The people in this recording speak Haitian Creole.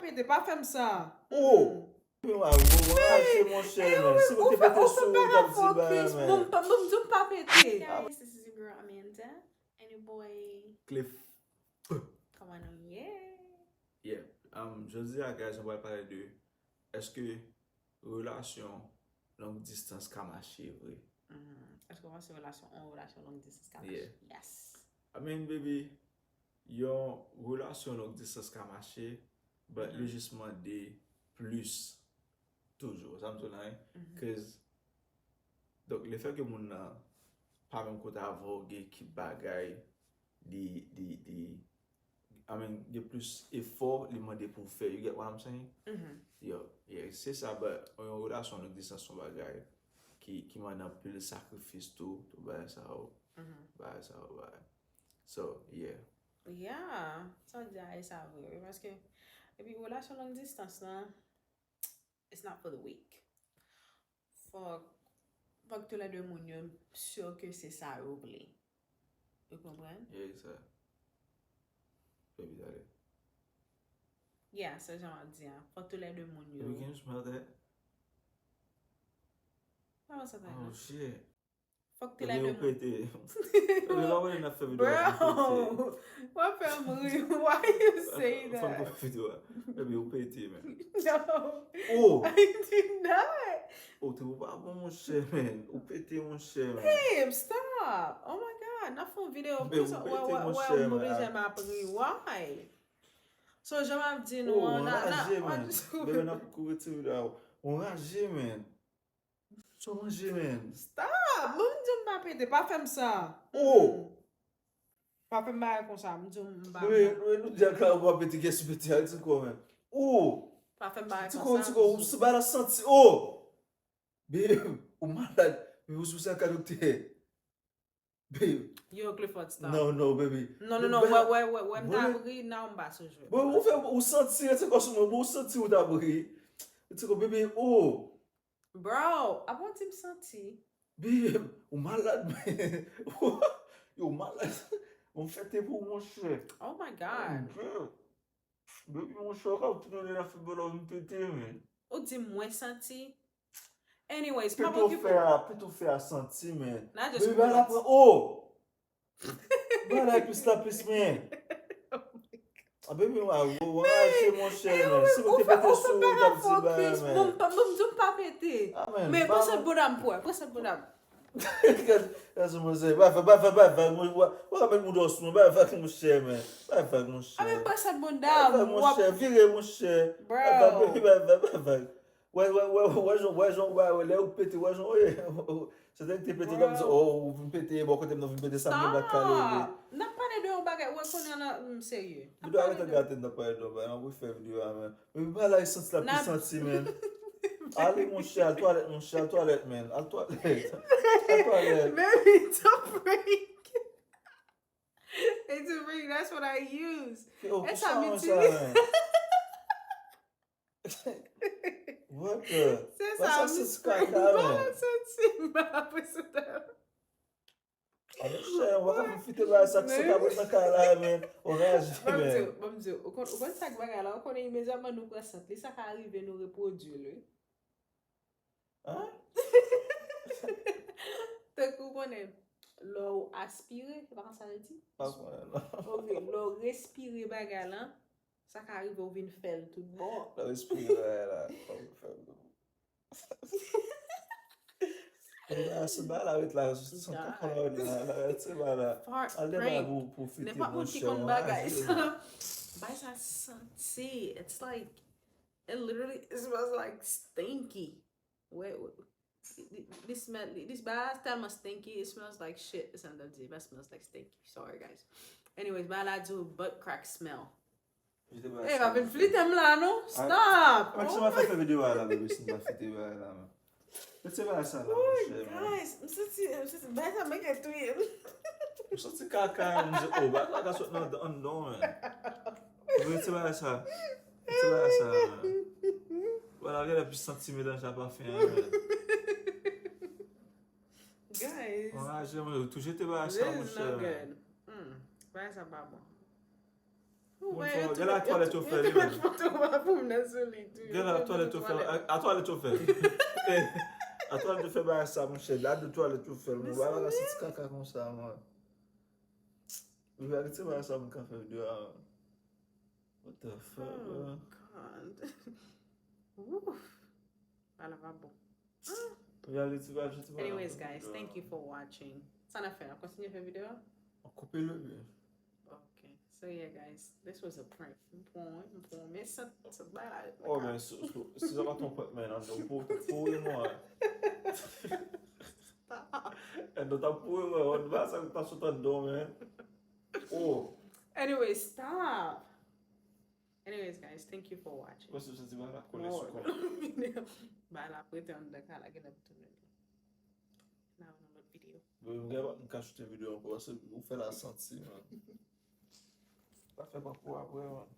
Pete, pas faire ça. Oh! Rache mon cher, man. Si vous te pété sous, t'as dit bah, man. Pas Pete. Guys, this is your girl Amanda and your boy. Cleef. Come on, yeah. Yeah. Je dis à guys, on va parler de est-ce que relation longue distance can marcher, oui? Est-ce qu'on va se relation en relation longue distance? Yeah. Yes. I mean, baby, yon relation longue distance can marcher, but le jugement de plus toujours. Ça me dit, cause donc le fait que mon pas même côté avogue qui bagaille I mean, de plus effort li mande pour faire. You get what I'm saying? Yeah, c'est ça, but en relation longue distance son bagaille qui m'a un peu le sacrifice tout bah ça bah. So, yeah. Yeah, ça dit ça vrai parce que et puis relation longue distance là, it's not for the weak. Faut que tous les deux moun yo sûr que c'est ça ou blé. Vous comprenez? Yeah, ça. Baby daddy. Yeah, ça j'en dis. Faut que tous les deux moun yo. Baby, can you smell that? Comment ça s'appelle? Oh shit. Faut que tous les deux moun. Baby, là où on a fait vidéo. Bro, what family? Why you say that? Faut vidéo. Baby, on pété, man. No. Oh. I did not. Oh, tu pas bon mon cher, man. On pété mon cher, man. Babe, stop. Oh my God. Not for video. Babe, on pété mon cher, man. Why? So, je m'ai dit, Oh, non, on rage, man. Baby, on a couru tout là. On rage, man. So rage, man. Stop. M'dou m'papete, pas faire ça. Oh. Pas faire mal comme ça. M'dou m'papete. Oui, nous disons que là, on va péter, qu'est-ce que tu fais, tu quoi, man. Oh. Pas faire mal Tu comme ça. quoi, se bat la santi. Oh. Babe, ou malade. Mais vous souciez à caractère. Babe. Yo, Clifford, stop. No, baby. Non, ouais, m'ta bri, nan m'ba se jwe. Bon, ou fait, ou senti, tu sais quoi, ou senti ou d'abri. Tu sais, baby, oh. Bro, I want him senti. Babe, ou malade, man. Yo, malade. On fait tes pour mon cher. Oh my God. Baby, mon cher, quand tu nous l'as fait, on me péter, man. Ou di mwen senti. Anyways, Plutôt faire senti, man. Not just Baby, bah là, oh. Bah là, plus la plus, man. Ah, baby, on va acheter mon cher, man. Si vous te pétez sous, t'as dit, bah, man. M'dou pas pété. Ah, man. Mais pas cette bonne pour, pas cette bonne. That's what I'm saying. Vai, o rapaz mudou o som. Vai, com o che, man. Vai, com o che. Ah, mais pas cette bonne Vai, dame. mon cher. Vire, mon cher. Bro. Vai. Ouais, Jean, ouais, là, o PT, ouais, Jean, você tem que ter PT, ou vim PT, bom, quando não vim PT, sabe, não vai cair. N'a pas de deux bagages, ouais, qu'on est là, sérieux. Tu dois arrêter de regarder dans pas de bah, on va faire vidéo, man. Mais pas là, il sent la puissance, man. Allez, mon cher, à toilette, man. À toilette. Maybe it's a break. It's a break, that's what I use. That's how me too. What the? C'est ça, ça, c'est me scandale, Voilà, man. c'est ma précédente. Allez, cher, on va faire fitter là, ça, c'est pas bon, ça, là, man. On réagit, man. Bon Dieu, au compte ça que là, on connaît immédiatement nous présente, ça qui arrive nous reproduire là. Hein? T'as compris? L'eau aspiré, c'est pas ça veut dire? Pas quoi, non. OK, l'eau respirer bagarre là, ça qui arrive au vin faire tout bon. La respirer là. C'est mal avec la son parole là, c'est mal. Allez là pour fitter mon cher. By ça senti, it's like it literally smells like stinky. Wait, this bad tellement stinky. It smells like shit. It smells like stinky. Sorry guys. Anyways, bad I do butt crack smell. Hey, I've been flipping là, non? Stop. Mas você vai fazer vídeo lá, bebê, se não vai fazer lá, mano. Você vai achar lá, guys, I'm just better make it to you. Você se caca, oh, vai lá da sua não, mano. Você vai achar. Voilà, regarde la plus sentimée dans la parfum. Guys. Ouais, j'aime tout jeter par ça, mon cher. Pas ça pas bon. Gè la toilet ou fè li men. Pou mnen soli. Gè la toilet ou fè. A toilet ou fè. A toilet ou fè ba sa mwen chè. La de toilet ou fè. Mwen wala la siti kaka kon sa mwen. Mwen wala ti ba sa mwen ka fè video. What the fuck, bro? God. Ouf. Wala va bon. Anyways, guys, thank you for watching. Ça n'a fait. On continue la vidéo? On coupe le bien. Okay. So yeah, guys, this was a prank. Mais ça bad. Oh, mais si ça va ton pote maintenant, donc pour moi. Et donc pour moi, on va ça pas sur ton dos, man. Oh. Anyways, stop. Anyways, guys, thank you for watching. What's the sense of that? Bah la pwede an de ka la gen ap tou men. Now another video. Mwen gen pa mwen ka chute video anko, se ou fè la santi, man. Pa fè pa pou apwe, man.